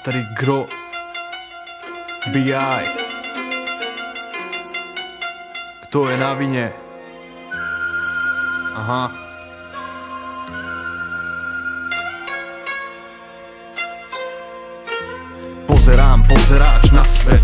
Starý Gro BI. Kto je na vine? Aha. Pozeráš na svet,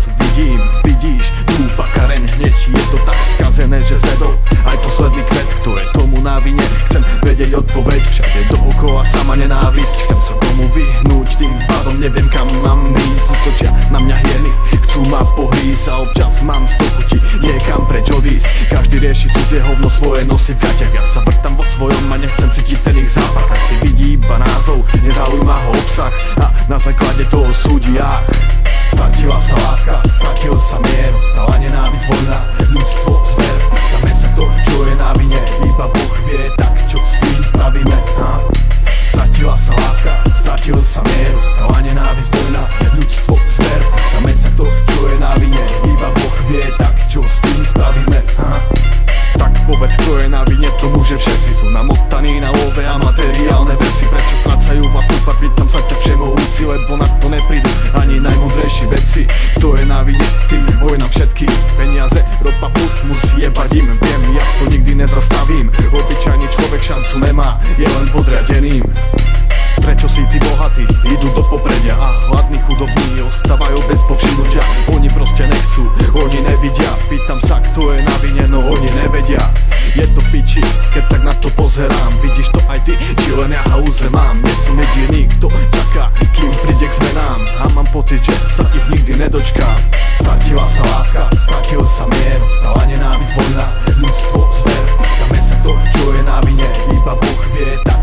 vidíš, dúpa kareň hneď. Je to tak skazené, že zvedol aj posledný kvet. Kto je tomu na vine? Chcem vedieť odpoveď. Všade dookola sama nenávisť. Chcem sa tomu vyhnúť, tým pádom neviem kam mám ísť. Točia na mňa hieny, chcú ma pohrísť. A občas mám z toho chuti niekam preč odísť. Každý rieši cudzie hovno, svoje nosy v gaťach. Ja sa vrtam vo svojom a nechcem cítiť ten ich zápach. Každý vidí iba názov, nezaujíma ho obsah a na základe toho súdi ach. Stratila sa láska, stratil sa mier, stala nenávisť, vojna, ľudstvo, zver. Pýtame sa kto, čo je na vine, iba Boh vie, tak čo s tým spravíme, ha? Stratila sa láska, stratil sa mier, stala nenávisť, vojna, ľudstvo, zver. Pýtame sa kto, čo je na vine, iba Boh vie, tak čo s tým spravíme, ha? Tak povedz, kto je na vine tomu, že všetci sú namotaní na love a materiálne veci. Prečo strácajú vlastnú tvár, pýtam sa ťa všemohúci, lebo na to neprídu ani najmudrejší vedci. Kto je na vine, tým vojna všetkých. Peniaze, ropa, furt musí jebať im. Viem, ja to nikdy nezastavím. Obyčajný človek šancu nemá, je len podriadeným. Prečo si tí bohatí idú do popredia a hladní chudobní ostávajú bez povšimnutia? Oni proste nechcú, oni nevidia. Pýtam sa, kto je na vine, no oni nevedia. Je to v piči, keď tak na to pozerám. Vidíš to aj ty, či len ja halúze mám. Nie som jediný, kto čaká, kým príde k zmenám. A mám pocit, že sa ich nikdy nedočkám. Stratila sa láska, stratil sa mier, stala nenávisť, vojna, ľudstvo, zver. Pýtame sa kto, čo je na vine, iba Boh vie.